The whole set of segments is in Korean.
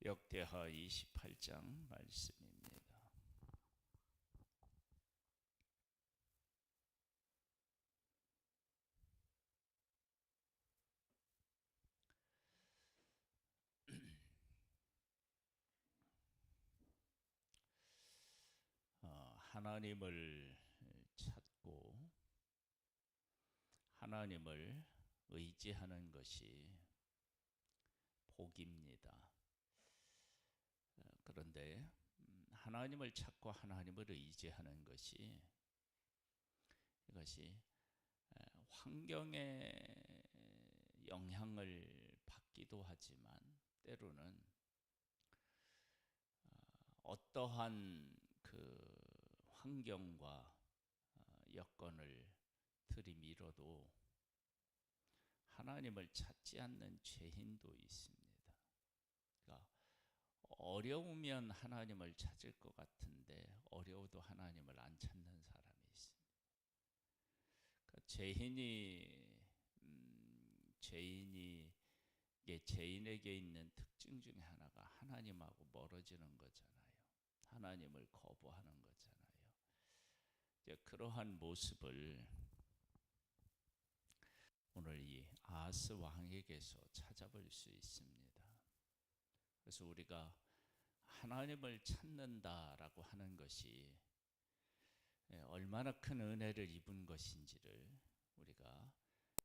역대하 28장 말씀입니다. 하나님을 찾고 하나님을 의지하는 것이 복입니다. 그런데 하나님을 찾고 하나님을 의지하는 것이 이것이 환경의 영향을 받기도 하지만 때로는 어떠한 그 환경과 여건을 들이밀어도 하나님을 찾지 않는 죄인도 있습니다. 그러니까 어려우면 하나님을 찾을 것 같은데 어려워도 하나님을 안 찾는 사람이 있습니다. 그러니까 죄인에게 있는 특징 중에 하나가 하나님하고 멀어지는 거잖아요. 하나님을 거부하는 거잖아요. 이제 그러한 모습을 오늘 이 아하스 왕에게서 찾아볼 수 있습니다. 그래서 우리가 하나님을 찾는다라고 하는 것이 얼마나 큰 은혜를 입은 것인지를 우리가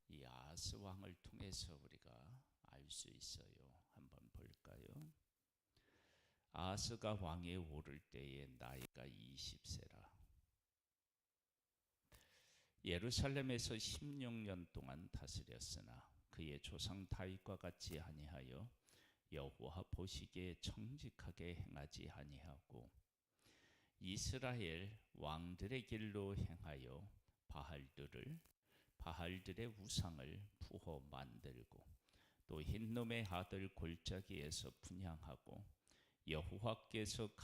이 아하스 왕을 통해서 우리가 알 수 있어요. 한번 볼까요? 아하스가 왕에 오를 때에 나이가 20세라. 예루살렘에서 16년 동안 다스렸으나 그의 조상 다윗과 같이 아니하여 여호와 보시기에 정직하게 행하지 아니하고 이스라엘 왕들의 길로 행하여 바알들의 우상을 부어 만들고 또 흰놈의 아들 골짜기에서 분향하고 여호와께서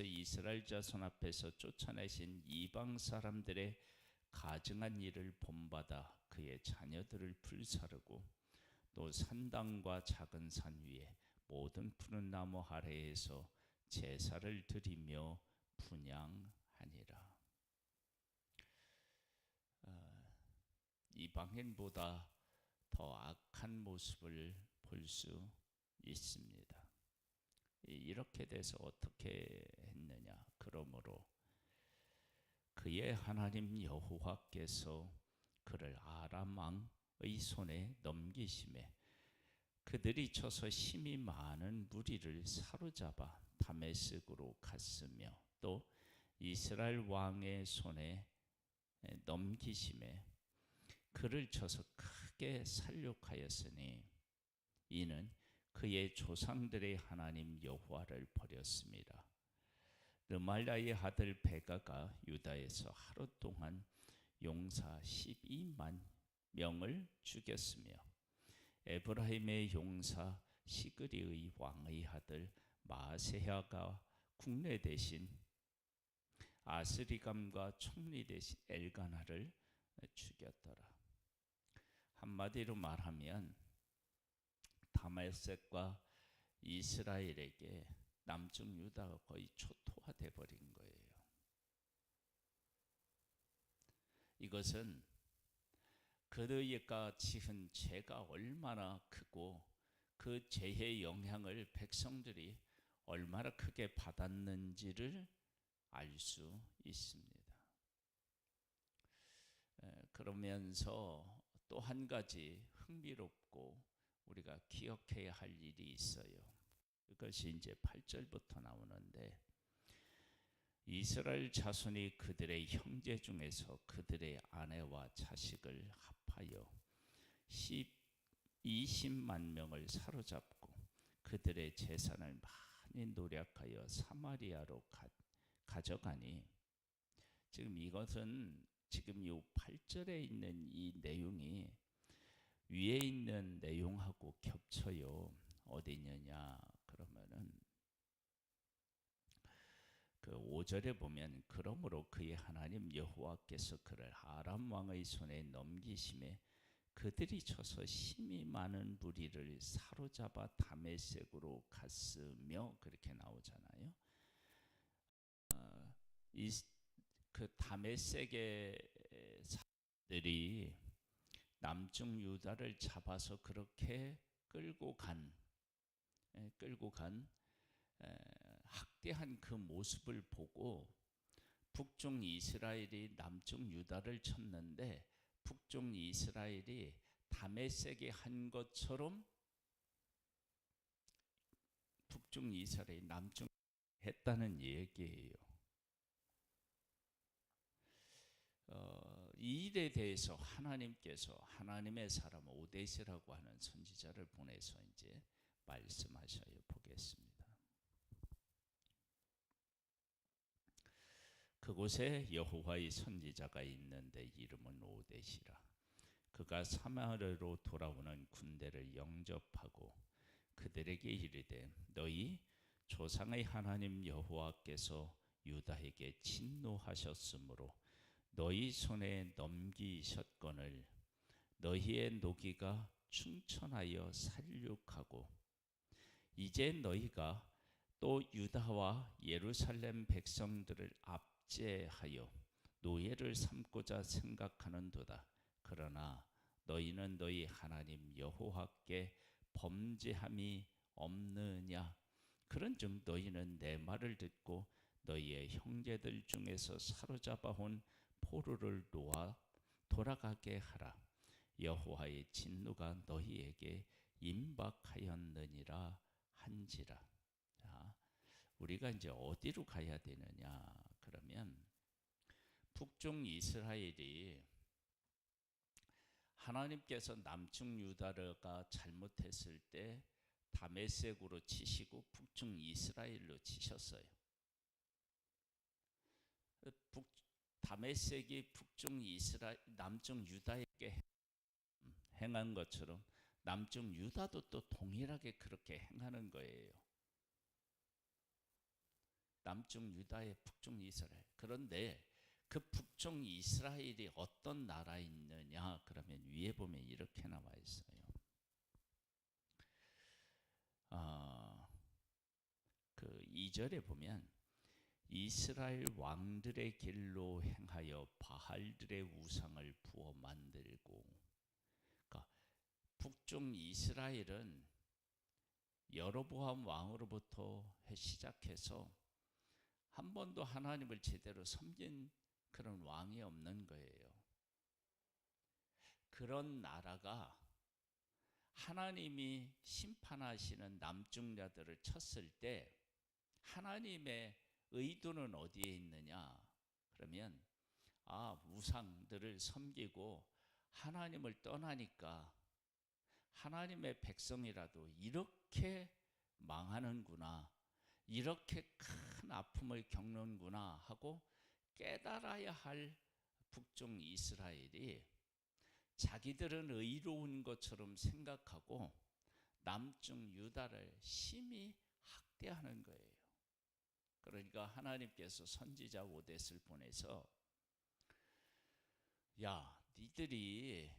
이스라엘 자손 앞에서 쫓아내신 이방 사람들의 가증한 일을 본받아 그의 자녀들을 불사르고 또 산당과 작은 산 위에 모든 푸른 나무 아래에서 제사를 드리며 분향하니라. 이방인보다 더 악한 모습을 볼 수 있습니다. 이렇게 돼서 어떻게 했느냐? 그러므로 그의 하나님 여호와께서 그를 아람 왕의 손에 넘기심에 그들이 쳐서 힘이 많은 무리를 사로잡아 다메섹으로 갔으며 또 이스라엘 왕의 손에 넘기심에 그를 쳐서 크게 살육하였으니 이는 그의 조상들의 하나님 여호와를 버렸습니다. 르말야의 아들 베가가 유다에서 하루 동안 용사 12만 명을 죽였으며 에브라임의 용사 시그리의 왕의 아들 마세야가 국내 대신 아스리감과 총리 대신 엘가나를 죽였더라. 한마디로 말하면 다메섹과 이스라엘에게 남쪽 유다가 거의 초토화돼 버린 거예요. 이것은 그들가 지은 죄가 얼마나 크고 그 죄의 영향을 백성들이 얼마나 크게 받았는지를 알 수 있습니다. 그러면서 또 한 가지 흥미롭고 우리가 기억해야 할 일이 있어요. 그것이 이제 8절부터 나오는데 이스라엘 자손이 그들의 형제 중에서 그들의 아내와 자식을 합하여 20만 명을 사로잡고 그들의 재산을 많이 노력하여 사마리아로 가져가니 지금 이것은 지금 이 8절에 있는 이 내용이 위에 있는 내용하고 겹쳐요. 어디 있느냐 그러면은 그 5절에 보면 그러므로 그의 하나님 여호와께서 그를 아람 왕의 손에 넘기심에 그들이 쳐서 힘이 많은 무리를 사로잡아 다메섹으로 갔으며 그렇게 나오잖아요. 이 그 다메섹의 사람들이 남쪽 유다를 잡아서 그렇게 끌고 간 학대한 그 모습을 보고 북쪽 이스라엘이 남쪽 유다를 쳤는데 북쪽 이스라엘이 다메섹에 한 것처럼 북쪽 이스라엘이 남쪽 했다는 얘기예요. 이 일에 대해서 하나님께서 하나님의 사람 오데시라고 하는 선지자를 보내서 이제 말씀하셔요. 보겠습니다. 그곳에 여호와의 선지자가 있는데 이름은 오데시라. 그가 사마리아로 돌아오는 군대를 영접하고 그들에게 이르되 너희 조상의 하나님 여호와께서 유다에게 진노하셨으므로 너희 손에 넘기셨거늘 너희의 노기가 충천하여 살육하고 이제 너희가 또 유다와 예루살렘 백성들을 압제하여 노예를 삼고자 생각하는도다. 그러나 너희는 너희 하나님 여호와께 범죄함이 없느냐? 그런즉 너희는 내 말을 듣고 너희의 형제들 중에서 사로잡아 온 포로를 놓아 돌아가게 하라. 여호와의 진노가 너희에게 임박하였느니라 한지라. 자, 우리가 이제 어디로 가야 되느냐? 그러면 북쪽 이스라엘이 하나님께서 남쪽 유다가 잘못했을 때 다메섹으로 치시고 북쪽 이스라엘로 치셨어요. 다메섹이 북쪽 이스라엘 남쪽 유다에게 행한 것처럼 남쪽 유다도 또 동일하게 그렇게 행하는 거예요. 남쪽 유다의 북쪽 이스라엘. 그런데 그 북쪽 이스라엘이 어떤 나라에 있느냐? 그러면 위에 보면 이렇게 나와 있어요. 그 2절에 보면 이스라엘 왕들의 길로 행하여 바알들의 우상을 부어 만들고, 그러니까 북쪽 이스라엘은 여로보암 왕으로부터 시작해서 한 번도 하나님을 제대로 섬긴 그런 왕이 없는 거예요. 그런 나라가 하나님이 심판하시는 남쪽 자들을 쳤을 때 하나님의 의도는 어디에 있느냐? 그러면 우상들을 섬기고 하나님을 떠나니까 하나님의 백성이라도 이렇게 망하는구나, 이렇게 큰 아픔을 겪는구나 하고 깨달아야 할 북쪽 이스라엘이 자기들은 의로운 것처럼 생각하고 남쪽 유다를 심히 학대하는 거예요. 그러니까 하나님께서 선지자 오뎃을 보내서 야, 니들이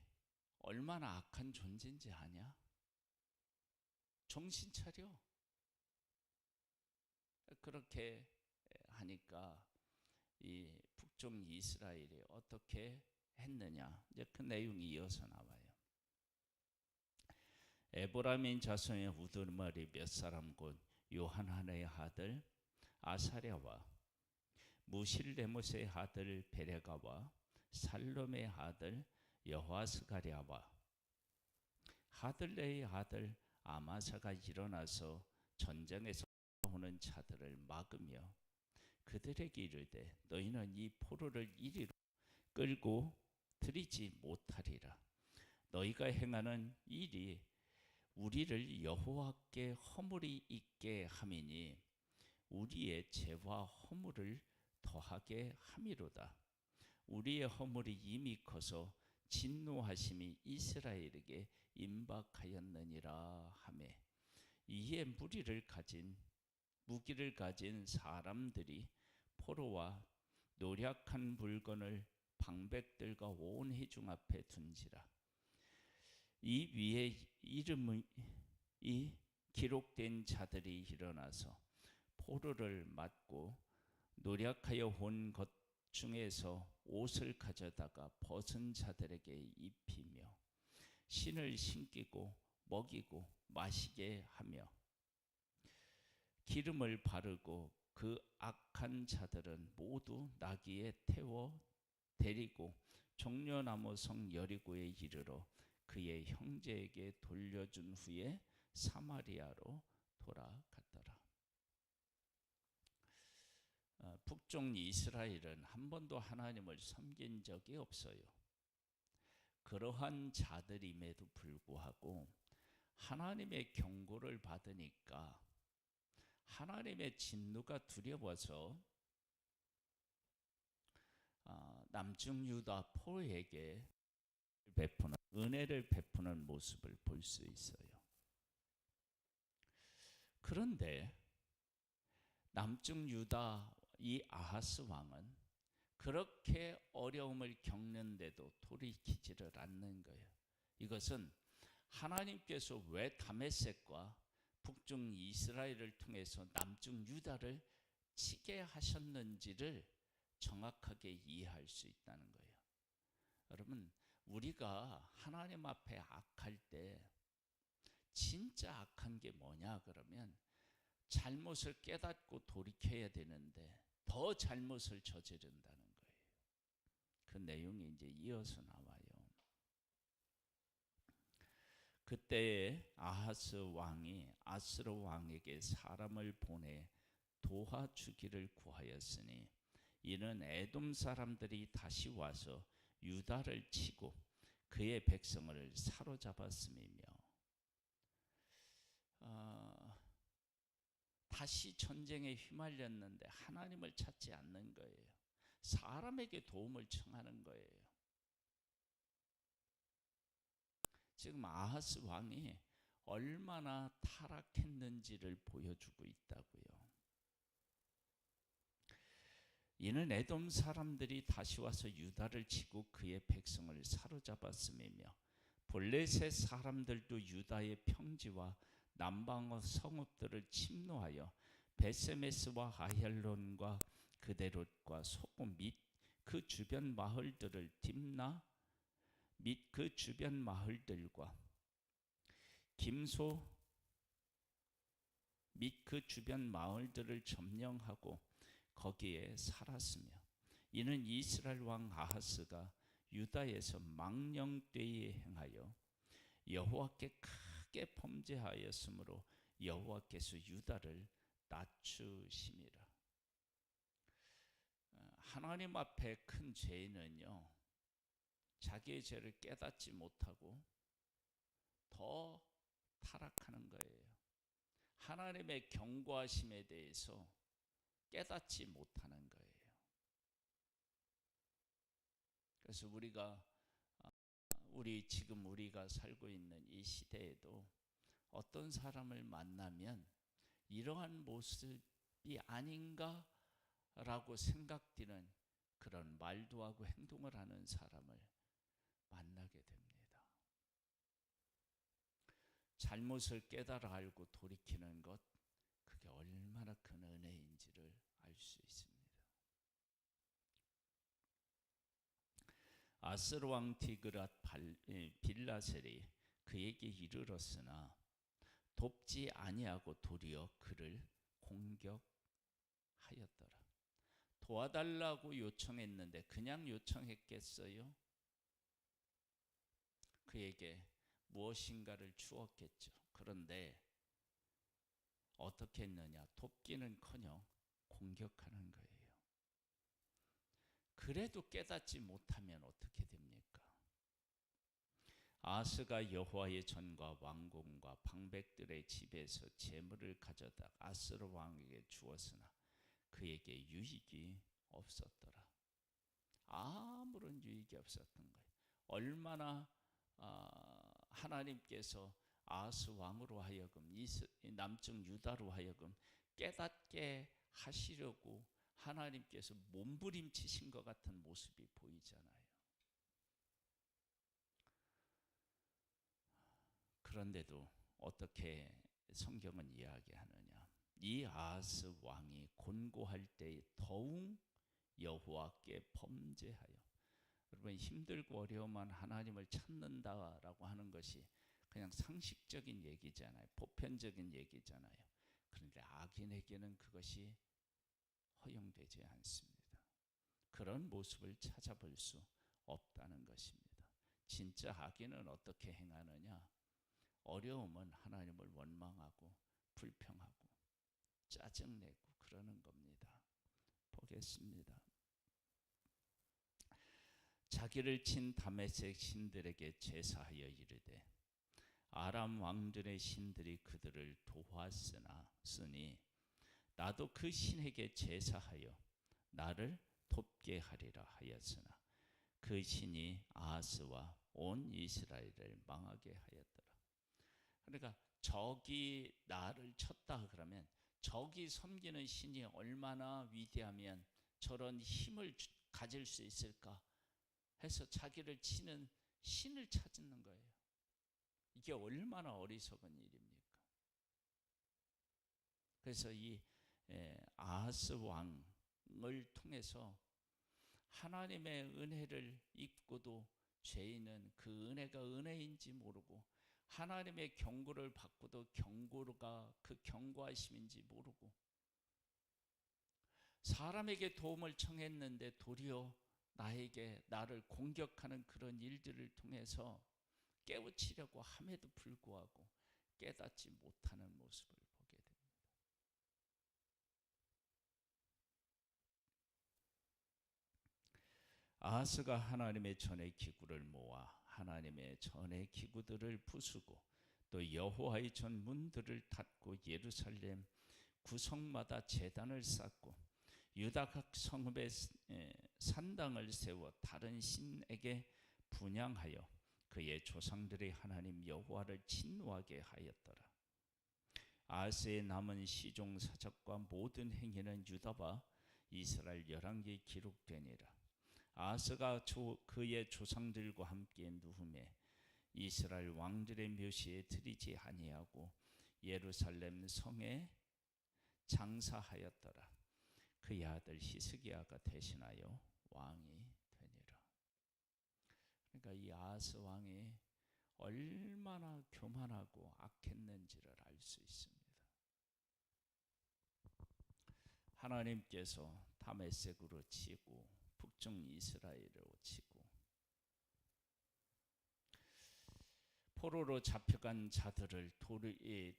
얼마나 악한 존재인지 아냐? 정신 차려. 그렇게 하니까 이 북쪽 이스라엘이 어떻게 했느냐? 이제 그 내용이 이어서 나와요. 에브라임 자손의 우두머리 몇 사람 곧 요하나의 아들 아사랴와 무실레못의 아들 베레가와 살롬의 아들 여호아스가랴와 하들레의 아들 아마사가 일어나서 전쟁에서 오는 자들을 막으며 그들에게 이르되 너희는 이 포로를 이리로 끌고 들이지 못하리라. 너희가 행하는 일이 우리를 여호와께 허물이 있게 함이니 우리의 죄와 허물을 더하게 함이로다. 우리의 허물이 이미 커서 진노하심이 이스라엘에게 임박하였느니라 하매 이에 무기를 가진 사람들이 포로와 노략한 물건을 방백들과 온 회중 앞에 둔지라. 이 위에 이름이 기록된 자들이 일어나서 포로를 맞고 노력하여 온 것 중에서 옷을 가져다가 벗은 자들에게 입히며 신을 신기고 먹이고 마시게 하며 기름을 바르고 그 악한 자들은 모두 나귀에 태워 데리고 종려나무 성 여리고에 이르러 그의 형제에게 돌려준 후에 사마리아로 돌아갔더라. 북쪽 이스라엘은 한 번도 하나님을 섬긴 적이 없어요. 그러한 자들임에도 불구하고 하나님의 경고를 받으니까 하나님의 진노가 두려워서 남중 유다 포에게 은혜를 베푸는 모습을 볼 수 있어요. 그런데 남중 유다 이 아하스 왕은 그렇게 어려움을 겪는데도 돌이키지를 않는 거예요. 이것은 하나님께서 왜 다메섹과 북중 이스라엘을 통해서 남중 유다를 치게 하셨는지를 정확하게 이해할 수 있다는 거예요. 여러분, 우리가 하나님 앞에 악할 때 진짜 악한 게 뭐냐 그러면 잘못을 깨닫고 돌이켜야 되는데 더 잘못을 저지른다는 거예요. 그 내용이 이제 이어서 나와요. 그때에 아하스 왕이 아스로 왕에게 사람을 보내 도와주기를 구하였으니 이는 에돔 사람들이 다시 와서 유다를 치고 그의 백성을 사로잡았음이며 다시 전쟁에 휘말렸는데 하나님을 찾지 않는 거예요. 사람에게 도움을 청하는 거예요. 지금 아하스 왕이 얼마나 타락했는지를 보여주고 있다고요. 이는 에돔 사람들이 다시 와서 유다를 치고 그의 백성을 사로잡았음이며 블레셋 사람들도 유다의 평지와 남방 성읍들을 침노하여 베세메스와 아헬론과 그데롯과 소금 및 그 주변 마을들을 딥나 및 그 주변 마을들과 김소 및 그 주변 마을들을 점령하고 거기에 살았으며 이는 이스라엘 왕 아하스가 유다에서 망령되이 행하여 여호와께 크게 범죄하였으므로 여호와께서 유다를 낮추심이라. 하나님 앞에 큰 죄인은요 자기의 죄를 깨닫지 못하고 더 타락하는 거예요. 하나님의 경고하심에 대해서 깨닫지 못하는 거예요. 그래서 우리가 살고 있는 이 시대에도 어떤 사람을 만나면 이러한 모습이 아닌가라고 생각되는 그런 말도 하고 행동을 하는 사람을 만나게 됩니다. 잘못을 깨달아 알고 돌이키는 것, 그게 얼마나 큰 은혜인지를 알 수 있습니다. 아스로 왕 디그랏 빌라셀이 그에게 이르렀으나 돕지 아니하고 도리어 그를 공격하였더라. 도와달라고 요청했는데 그냥 요청했겠어요? 그에게 무엇인가를 주었겠죠. 그런데 어떻게 했느냐? 돕기는커녕 공격하는 거예요. 그래도 깨닫지 못하면 어떻게 됩니까? 아스가 여호와의 전과 왕궁과 방백들의 집에서 재물을 가져다 아스로 왕에게 주었으나 그에게 유익이 없었더라. 아무런 유익이 없었던 거예요. 얼마나 하나님께서 아하스 왕으로 하여금 남쪽 유다로 하여금 깨닫게 하시려고 하나님께서 몸부림치신 것 같은 모습이 보이잖아요. 그런데도 어떻게 성경은 이야기하느냐? 이 아하스 왕이 곤고할 때 더욱 여호와께 범죄하여. 여러분, 힘들고 어려움만 하나님을 찾는다라고 하는 것이 그냥 상식적인 얘기잖아요. 보편적인 얘기잖아요. 그런데 악인에게는 그것이 허용되지 않습니다. 그런 모습을 찾아볼 수 없다는 것입니다. 진짜 악인은 어떻게 행하느냐? 어려움은 하나님을 원망하고 불평하고 짜증내고 그러는 겁니다. 보겠습니다. 자기를 친 다메섹 신들에게 제사하여 이르되 아람 왕들의 신들이 그들을 도왔으니 나도 그 신에게 제사하여 나를 돕게 하리라 하였으나 그 신이 아하스와 온 이스라엘을 망하게 하였더라. 그러니까 적이 나를 쳤다 그러면 적이 섬기는 신이 얼마나 위대하면 저런 힘을 가질 수 있을까 해서 자기를 치는 신을 찾는 거예요. 이게 얼마나 어리석은 일입니까? 그래서 이 아하스 왕을 통해서 하나님의 은혜를 입고도 죄인은 그 은혜가 은혜인지 모르고 하나님의 경고를 받고도 경고가 그 경고하심인지 모르고 사람에게 도움을 청했는데 도리어 나를 공격하는 그런 일들을 통해서 깨우치려고 함에도 불구하고 깨닫지 못하는 모습을 보게 됩니다. 아하스가 하나님의 전의 기구를 모아 하나님의 전의 기구들을 부수고 또 여호와의 전 문들을 닫고 예루살렘 구성마다 제단을 쌓고 유다 각 성읍에 산당을 세워 다른 신에게 분향하여 그의 조상들의 하나님 여호와를 진노하게 하였더라. 아하스의 남은 시종 사적과 모든 행위는 유다와 이스라엘 열왕기에 기록되니라. 아하스가 그의 조상들과 함께 누움에 이스라엘 왕들의 묘시에 들이지 아니하고 예루살렘 성에 장사하였더라. 그의 아들 히스기야가 대신하여 왕이 되니라. 그러니까 이 아하스 왕이 얼마나 교만하고 악했는지를 알 수 있습니다. 하나님께서 다메섹으로 치고 북중 이스라엘으로 치고 포로로 잡혀간 자들을 돌에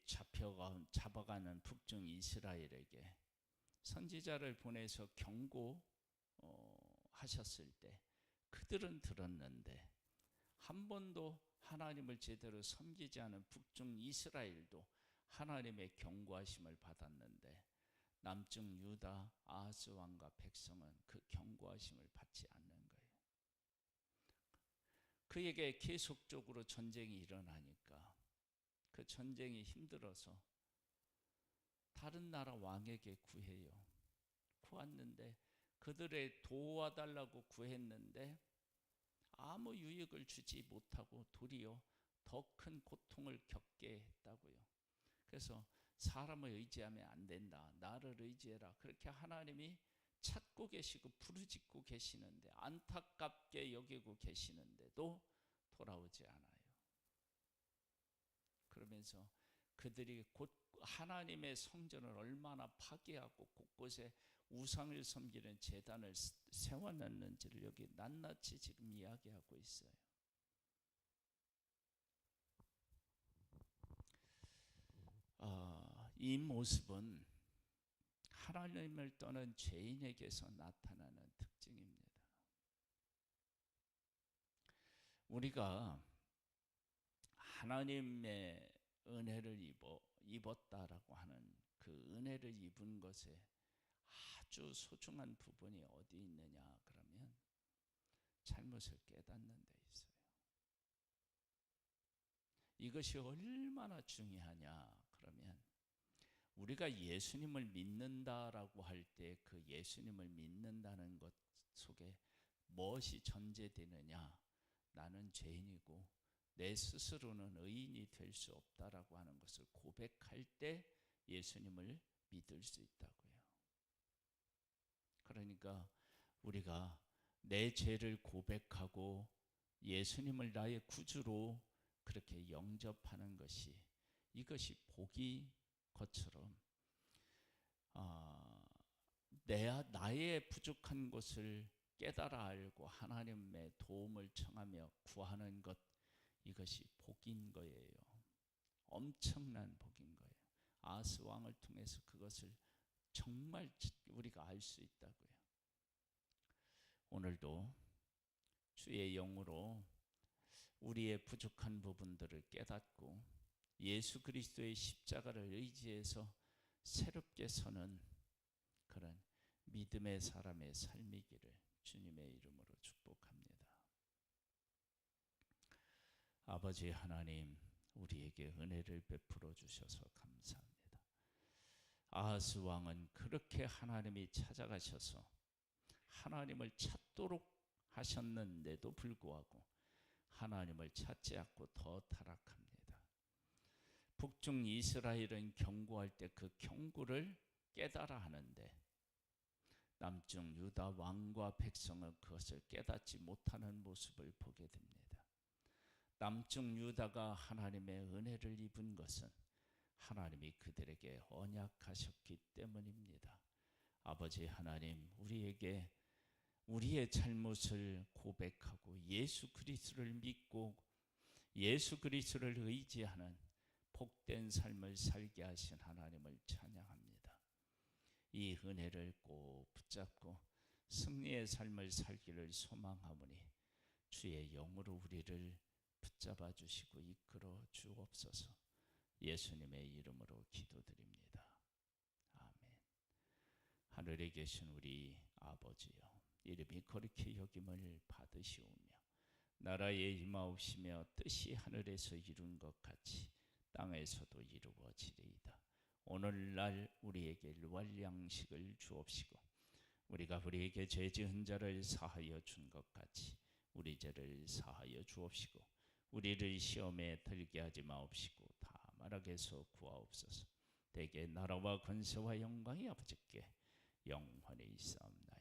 잡아가는 북중 이스라엘에게 선지자를 보내서 경고하셨을 때 그들은 들었는데 한 번도 하나님을 제대로 섬기지 않은 북중 이스라엘도 하나님의 경고하심을 받았는데 남중 유다 아하스 왕과 백성은 그 경고하심을 받지 않는 거예요. 그에게 계속적으로 전쟁이 일어나니까 그 전쟁이 힘들어서 다른 나라 왕에게 구했는데 그들의 도와달라고 구했는데 아무 유익을 주지 못하고 도리어 더 큰 고통을 겪게 했다고요. 그래서 사람을 의지하면 안 된다. 나를 의지해라. 그렇게 하나님이 찾고 계시고 부르짖고 계시는데 안타깝게 여기고 계시는데도 돌아오지 않아요. 그러면서 그들이 곧 하나님의 성전을 얼마나 파괴하고 곳곳에 우상을 섬기는 제단을 세워놨는지를 여기 낱낱이 지금 이야기하고 있어요. 이 모습은 하나님을 떠난 죄인에게서 나타나는 특징입니다. 우리가 하나님의 은혜를 입었다라고 하는 그 은혜를 입은 것에 아주 소중한 부분이 어디 있느냐 그러면 잘못을 깨닫는 데 있어요. 이것이 얼마나 중요하냐 그러면 우리가 예수님을 믿는다라고 할 때 그 예수님을 믿는다는 것 속에 무엇이 전제되느냐? 나는 죄인이고 내 스스로는 의인이 될 수 없다라고 하는 것을 고백할 때 예수님을 믿을 수 있다고요. 그러니까 우리가 내 죄를 고백하고 예수님을 나의 구주로 그렇게 영접하는 것이, 이것이 복이 것처럼 나의 부족한 것을 깨달아 알고 하나님의 도움을 청하며 구하는 것, 이것이 복인 거예요. 엄청난 복인 거예요. 아하스 왕을 통해서 그것을 정말 우리가 알 수 있다고요. 오늘도 주의 영으로 우리의 부족한 부분들을 깨닫고 예수 그리스도의 십자가를 의지해서 새롭게 서는 그런 믿음의 사람의 삶이기를 주님의 이름으로 축복합니다. 아버지 하나님, 우리에게 은혜를 베풀어 주셔서 감사합니다. 아하스 왕은 그렇게 하나님이 찾아가셔서 하나님을 찾도록 하셨는데도 불구하고 하나님을 찾지 않고 더 타락합니다. 북중 이스라엘은 경고할 때 그 경고를 깨달아 하는데 남중 유다 왕과 백성은 그것을 깨닫지 못하는 모습을 보게 됩니다. 남중 유다가 하나님의 은혜를 입은 것은 하나님이 그들에게 언약하셨기 때문입니다. 아버지 하나님, 우리에게 우리의 잘못을 고백하고 예수 그리스도를 믿고 예수 그리스도를 의지하는 복된 삶을 살게 하신 하나님을 찬양합니다. 이 은혜를 꼭 붙잡고 승리의 삶을 살기를 소망하오니 주의 영으로 우리를 붙잡아 주시고 이끌어 주옵소서. 예수님의 이름으로 기도드립니다. 아멘. 하늘에 계신 우리 아버지여, 이름이 거룩히 여김을 받으시오며 나라에 임하옵시며 뜻이 하늘에서 이룬 것 같이 땅에서도 이루어지리이다. 오늘날 우리에게 일용할 양식을 주옵시고 우리가 우리에게 죄 지은 자를 사하여 준 것 같이 우리 죄를 사하여 주옵시고 우리를 시험에 들게 하지 마옵시고 다만 악에서 구하옵소서. 대개 나라와 권세와 영광이 아버지께 영원히 있사옵나이다.